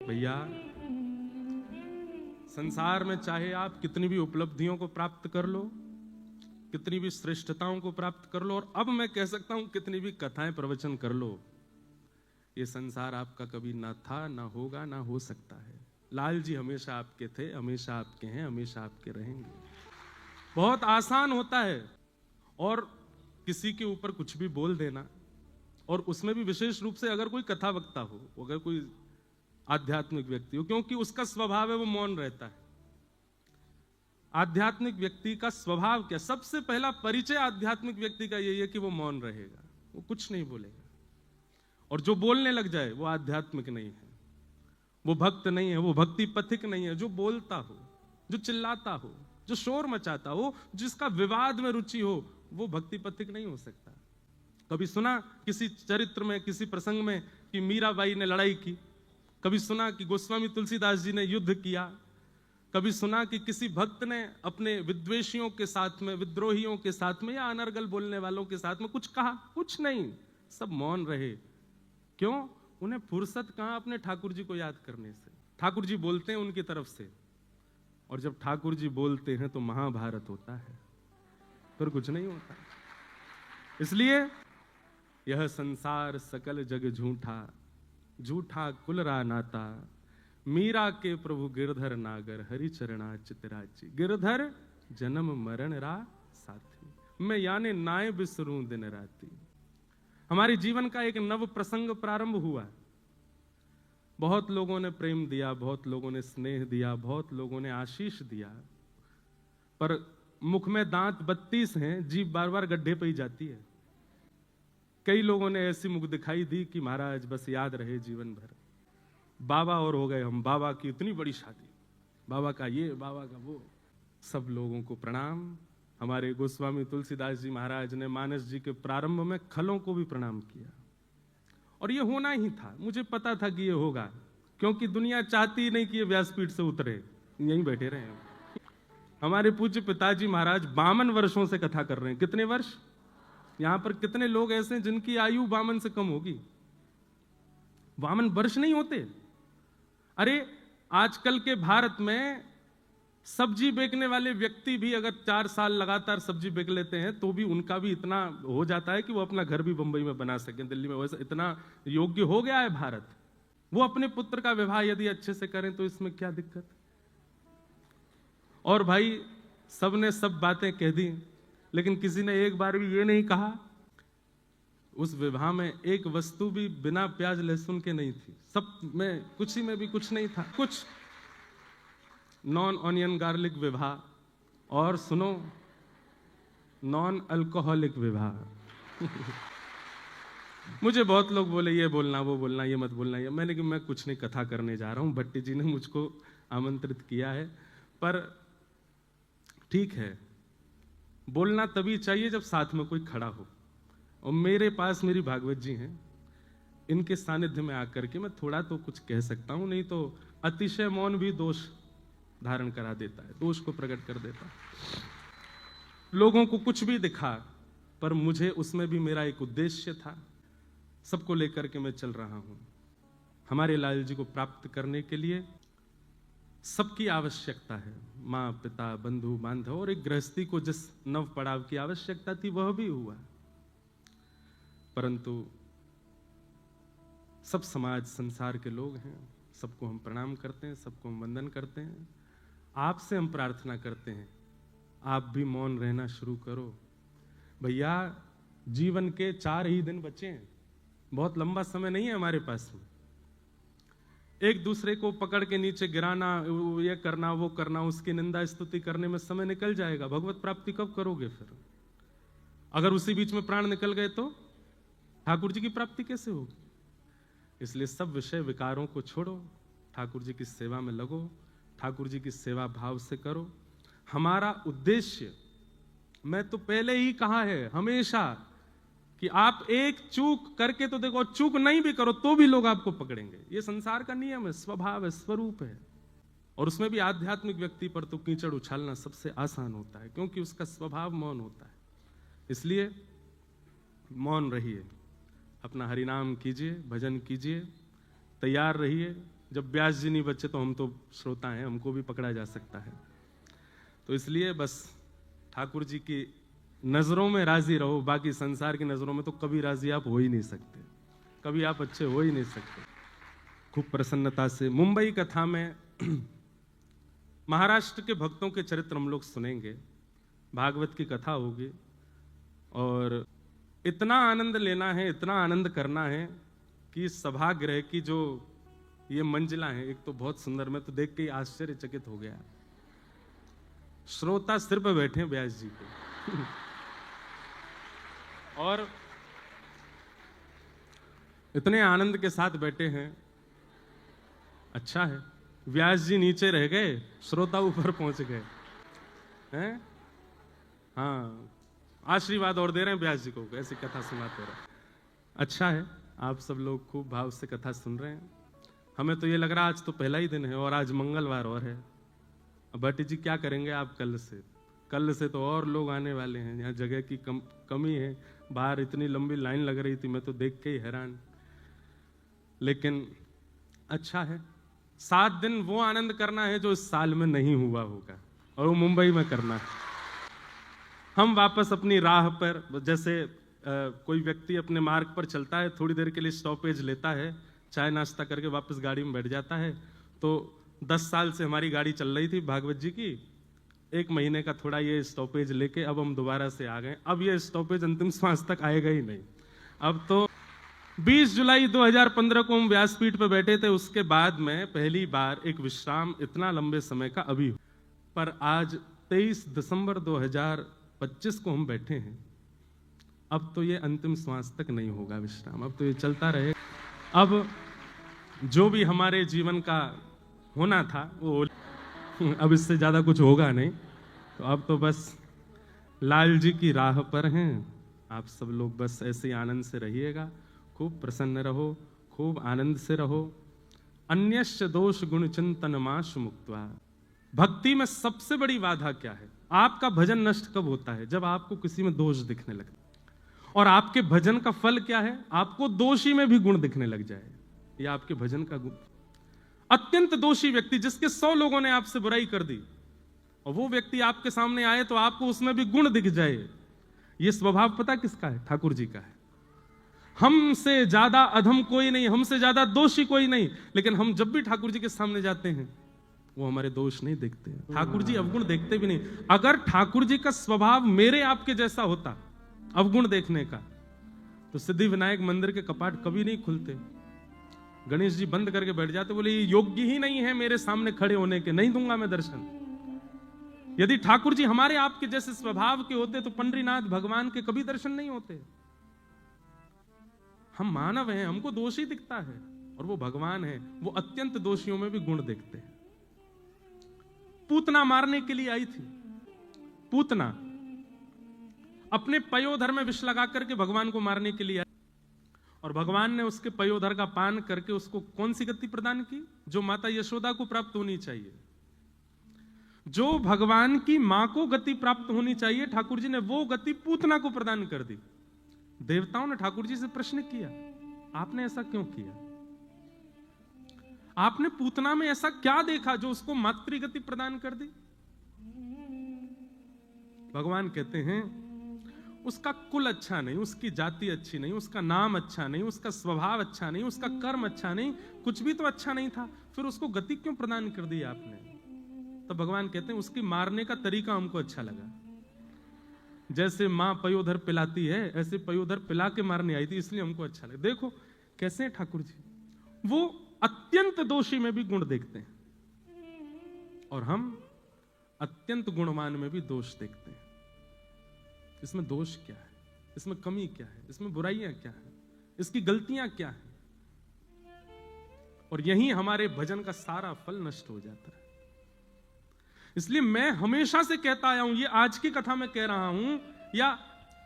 भैया, संसार में चाहे आप कितनी भी उपलब्धियों को प्राप्त कर लो, कितनी भी श्रेष्ठताओं को प्राप्त कर लो, और अब मैं कह सकता हूं कितनी भी कथाएं प्रवचन कर लो, ये संसार आपका कभी ना था, ना होगा, ना हो सकता है। लाल जी हमेशा आपके थे, हमेशा आपके हैं, हमेशा आपके रहेंगे। बहुत आसान होता है और किसी के ऊपर कुछ भी बोल देना, और उसमें भी विशेष रूप से अगर कोई कथा वक्ता हो, अगर कोई आध्यात्मिक व्यक्ति हो, क्योंकि उसका स्वभाव है वो मौन रहता है। आध्यात्मिक व्यक्ति का स्वभाव क्या? सबसे पहला परिचय आध्यात्मिक व्यक्ति का यही है कि वो मौन रहेगा, वो कुछ नहीं बोलेगा। और जो बोलने लग जाए वो आध्यात्मिक नहीं है, वो भक्त नहीं है, वो भक्ति पथिक नहीं है। जो बोलता हो, जो चिल्लाता हो, जो शोर मचाता हो, जिसका विवाद में रुचि हो, वो भक्ति पथिक नहीं हो सकता। कभी सुना किसी चरित्र में, किसी प्रसंग में कि मीराबाई ने लड़ाई की? कभी सुना कि गोस्वामी तुलसीदास जी ने युद्ध किया? कभी सुना कि किसी भक्त ने अपने विद्वेषियों के साथ में, विद्रोहियों के साथ में, या अनर्गल बोलने वालों के साथ में कुछ कहा? कुछ नहीं, सब मौन रहे। क्यों? उन्हें फुर्सत कहां अपने ठाकुर जी को याद करने से। ठाकुर जी बोलते हैं उनकी तरफ से, और जब ठाकुर जी बोलते हैं तो महाभारत होता है, फिर कुछ नहीं होता। इसलिए यह संसार सकल जग झूठा, झूठा कुल रा नाता, मीरा के प्रभु गिरधर नागर, हरि चरणा चितराची। गिरधर जन्म मरण रा साथी, मैं यानी नाय बिसरूं दिन राती। हमारे जीवन का एक नव प्रसंग प्रारंभ हुआ। बहुत लोगों ने प्रेम दिया, बहुत लोगों ने स्नेह दिया, बहुत लोगों ने आशीष दिया, पर मुख में दांत 32 हैं, जीभ बार बार गड्ढे पे ही जाती है। कई लोगों ने ऐसी मुख दिखाई दी कि महाराज बस याद रहे जीवन भर। बाबा और हो गए हम, बाबा की इतनी बड़ी शादी, बाबा का ये, बाबा का वो। सब लोगों को प्रणाम। हमारे गोस्वामी तुलसीदास जी महाराज ने मानस जी के प्रारंभ में खलों को भी प्रणाम किया, और ये होना ही था। मुझे पता था कि ये होगा, क्योंकि दुनिया चाहती नहीं कि ये व्यासपीठ से उतरे, यहीं बैठे रहे। हमारे पूज्य पिताजी महाराज 52 वर्षों से कथा कर रहे हैं। कितने वर्ष? यहां पर कितने लोग ऐसे हैं जिनकी आयु 52 से कम होगी? 52 वर्ष नहीं होते। अरे आजकल के भारत में सब्जी बेचने वाले व्यक्ति भी अगर 4 साल लगातार सब्जी बेच लेते हैं तो भी उनका भी इतना हो जाता है कि वो अपना घर भी बंबई में बना सके, दिल्ली में। वैसा इतना योग्य हो गया है भारत। वो अपने पुत्र का विवाह यदि अच्छे से करें तो इसमें क्या दिक्कत? और भाई सबने सब बातें कह दी, लेकिन किसी ने एक बार भी ये नहीं कहा उस विवाह में एक वस्तु भी बिना प्याज लहसुन के नहीं थी। सब में, कुछ ही में भी कुछ नहीं था। कुछ नॉन ऑनियन गार्लिक विवाह, और सुनो, नॉन अल्कोहलिक विवाह। मुझे बहुत लोग बोले ये बोलना, वो बोलना, ये मत बोलना। ये मैंने कि मैं कुछ नहीं, कथा करने जा रहा हूं। भट्टी जी ने मुझको आमंत्रित किया है, पर ठीक है, बोलना तभी चाहिए जब साथ में कोई खड़ा हो। और मेरे पास मेरी भागवत जी हैं, इनके सानिध्य में आकर के मैं थोड़ा तो कुछ कह सकता हूं, नहीं तो अतिशय मौन भी दोष धारण करा देता है, दोष को प्रकट कर देता है। लोगों को कुछ भी दिखा, पर मुझे उसमें भी मेरा एक उद्देश्य था। सबको लेकर के मैं चल रहा हूं। हमारे लाल जी को प्राप्त करने के लिए सबकी आवश्यकता है, माँ पिता बंधु बांधव, और एक गृहस्थी को जिस नव पड़ाव की आवश्यकता थी वह भी हुआ। परंतु सब समाज संसार के लोग हैं, सबको हम प्रणाम करते हैं, सबको हम वंदन करते हैं। आपसे हम प्रार्थना करते हैं, आप भी मौन रहना शुरू करो। भैया, जीवन के 4 ही दिन बचे हैं, बहुत लंबा समय नहीं है हमारे पास में। एक दूसरे को पकड़ के नीचे गिराना, ये करना, वो करना, उसकी निंदा स्तुति करने में समय निकल जाएगा। भगवत प्राप्ति कब करोगे फिर? अगर उसी बीच में प्राण निकल गए तो ठाकुर जी की प्राप्ति कैसे होगी? इसलिए सब विषय विकारों को छोड़ो, ठाकुर जी की सेवा में लगो, ठाकुर जी की सेवा भाव से करो। हमारा उद्देश्य, मैं तो पहले ही कहा है हमेशा, कि आप एक चूक करके तो देखो, चूक नहीं भी करो तो भी लोग आपको पकड़ेंगे। ये संसार का नियम है, स्वभाव है, स्वरूप है। और उसमें भी आध्यात्मिक व्यक्ति पर तो कीचड़ उछालना सबसे आसान होता है, क्योंकि उसका स्वभाव मौन होता है। इसलिए मौन रहिए, अपना हरिनाम कीजिए, भजन कीजिए, तैयार रहिए। जब व्यास जी नहीं बचे तो हम तो श्रोता हैं, हमको भी पकड़ा जा सकता है। तो इसलिए बस ठाकुर जी की नजरों में राजी रहो, बाकी संसार की नजरों में तो कभी राजी आप हो ही नहीं सकते, कभी आप अच्छे हो ही नहीं सकते। खूब प्रसन्नता से मुंबई कथा में महाराष्ट्र के भक्तों के चरित्र हम लोग सुनेंगे, भागवत की कथा होगी, और इतना आनंद लेना है, इतना आनंद करना है कि सभागृह की जो ये मंजिला है, एक तो बहुत सुंदर, मैं तो देख के आश्चर्यचकित हो गया। श्रोता सिर पे बैठे हैं व्यास जी के और इतने आनंद के साथ बैठे हैं। अच्छा है, व्यास जी नीचे रह गए, श्रोता ऊपर पहुंच गए हैं। हाँ, आशीर्वाद और दे रहे हैं व्यास जी को, ऐसी कथा सुनाते रहे। अच्छा है, आप सब लोग खूब भाव से कथा सुन रहे हैं। हमें तो ये लग रहा आज तो पहला ही दिन है और आज मंगलवार और है। अब भट्टी जी क्या करेंगे आप कल से तो और लोग आने वाले हैं। यहाँ जगह की कमी है, बाहर इतनी लंबी लाइन लग रही थी, मैं तो देख के ही हैरान। लेकिन अच्छा है, 7 दिन वो आनंद करना है जो इस साल में नहीं हुआ होगा, और वो मुंबई में करना है। हम वापस अपनी राह पर, जैसे कोई व्यक्ति अपने मार्ग पर चलता है, थोड़ी देर के लिए स्टॉपेज लेता है, चाय नाश्ता करके वापस गाड़ी में बैठ जाता है। तो 10 साल से हमारी गाड़ी चल रही थी भागवत जी की, 1 महीने का थोड़ा ये स्टॉपेज लेके अब हम दोबारा से आ गए। अब ये स्टॉपेज अंतिम श्वास तक आएगा ही नहीं। अब तो 20 जुलाई 2015 को हम व्यासपीठ पर बैठे थे, उसके बाद में पहली बार एक विश्राम इतना लंबे समय का अभी। पर आज 23 दिसंबर 2025 को हम बैठे हैं। अब तो ये अंतिम श्वास तक नहीं होगा विश्राम, अब तो ये चलता रहे। अब जो भी हमारे जीवन का होना था वो अब इससे ज्यादा कुछ होगा नहीं। तो अब तो बस लाल जी की राह पर हैं। आप सब लोग बस ऐसे आनंद से रहिएगा, खूब प्रसन्न रहो, खूब आनंद से रहो। अन्यश्च दोष गुण चिंतन माश मुक्त्वा। भक्ति में सबसे बड़ी बाधा क्या है? आपका भजन नष्ट कब होता है? जब आपको किसी में दोष दिखने लगता है। और आपके भजन का फल क्या है? आपको दोषी में भी गुण दिखने लग जाए। यह आपके भजन का गुण। अत्यंत दोषी व्यक्ति, जिसके 100 लोगों ने आपसे बुराई कर दी, और वो व्यक्ति आपके सामने आए तो आपको उसमें भी गुण दिख जाए, यह स्वभाव पता किसका है? ठाकुर जी का है। हमसे ज्यादा अधम कोई नहीं, हमसे ज्यादा दोषी कोई नहीं, लेकिन हम जब भी ठाकुर जी के सामने जाते हैं वो हमारे दोष नहीं देखते, ठाकुर जी अवगुण देखते भी नहीं। अगर ठाकुर जी का स्वभाव मेरे आपके जैसा होता अवगुण देखने का, तो सिद्धि विनायक मंदिर के कपाट कभी नहीं खुलते। गणेश जी बंद करके बैठ जाते, बोले ये योग्य ही नहीं है मेरे सामने खड़े होने के, नहीं दूंगा मैं दर्शन। यदि ठाकुर जी हमारे आपके जैसे स्वभाव के होते तो पंडरीनाथ भगवान के कभी दर्शन नहीं होते। हम मानव हैं, हमको दोषी दिखता है, और वो भगवान है, वो अत्यंत दोषियों में भी गुण देखते हैं। पूतना मारने के लिए आई थी। पूतना अपने पयोधर में विष लगा करके भगवान को मारने के लिए आई, और भगवान ने उसके पयोधर का पान करके उसको कौन सी गति प्रदान की? जो माता यशोदा को प्राप्त होनी चाहिए, जो भगवान की मां को गति प्राप्त होनी चाहिए, ठाकुर जी ने वो गति पूतना को प्रदान कर दी। देवताओं ने ठाकुर जी से प्रश्न किया, आपने ऐसा क्यों किया? आपने पूतना में ऐसा क्या देखा जो उसको मातृगति प्रदान कर दी? भगवान कहते हैं उसका कुल अच्छा नहीं, उसकी जाति अच्छी नहीं, उसका नाम अच्छा नहीं, उसका स्वभाव अच्छा नहीं, उसका कर्म अच्छा नहीं, कुछ भी तो अच्छा नहीं था, फिर उसको गति क्यों प्रदान कर दी आपने? तो भगवान कहते हैं उसकी मारने का तरीका हमको अच्छा लगा। जैसे मां पयोधर पिलाती है, ऐसे पयोधर पिला के मारने आई थी, इसलिए हमको अच्छा लगा। देखो कैसे हैं ठाकुर जी, वो अत्यंत दोषी में भी गुण देखते हैं, और हम अत्यंत गुणवान में भी दोष देखते हैं। इसमें दोष क्या है? इसमें कमी क्या है? इसमें बुराइयां क्या है? इसकी गलतियां क्या है? और यही हमारे भजन का सारा फल नष्ट हो जाता है। इसलिए मैं हमेशा से कहता आया हूं, ये आज की कथा में कह रहा हूं या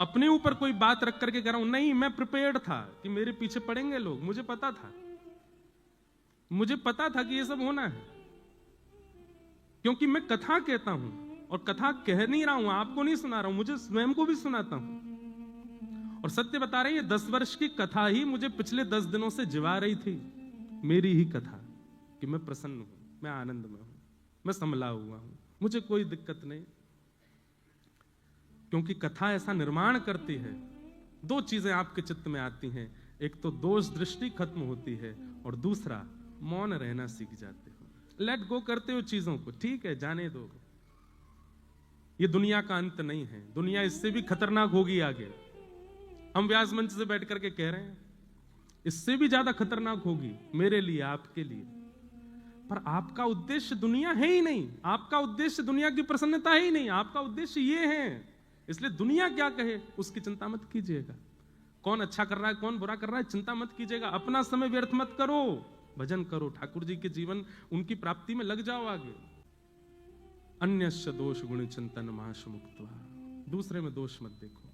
अपने ऊपर कोई बात रख करके कह रहा हूं, नहीं, मैं प्रिपेयर्ड था कि मेरे पीछे पड़ेंगे लोग। मुझे पता था कि ये सब होना है, क्योंकि मैं कथा कहता हूं, और कथा कह नहीं रहा हूं, आपको नहीं सुना रहा हूं, मुझे स्वयं को भी सुनाता हूं। और सत्य बता रहे, ये 10 वर्ष की कथा ही मुझे पिछले 10 दिनों से जिवा रही थी, मेरी ही कथा, कि कि मैं प्रसन्न हूं, मैं आनंद में हूं, मैं संभला हुआ हूं, मुझे कोई दिक्कत नहीं। क्योंकि कथा ऐसा निर्माण करती है, दो चीजें आपके चित्त में आती हैं, एक तो दोष दृष्टि खत्म होती है और दूसरा मौन रहना सीख जाते हो, लेट गो करते हो चीजों को, ठीक है जाने दो, ये दुनिया का अंत नहीं है, दुनिया इससे भी खतरनाक होगी आगे। हम व्यास मंच से बैठ करके कह रहे हैं इससे भी ज्यादा खतरनाक होगी मेरे लिए, आपके लिए, पर आपका उद्देश्य दुनिया है ही नहीं, आपका उद्देश्य दुनिया की प्रसन्नता है ही नहीं, आपका उद्देश्य ये है। इसलिए दुनिया क्या कहे उसकी चिंता मत कीजिएगा, कौन अच्छा कर रहा है कौन बुरा कर रहा है चिंता मत कीजिएगा, अपना समय व्यर्थ मत करो, भजन करो, ठाकुर जी के जीवन उनकी प्राप्ति में लग जाओ आगे। अन्यस्य दोष गुण चिंतन महाश मुक्त्वा, दूसरे में दोष मत देखो।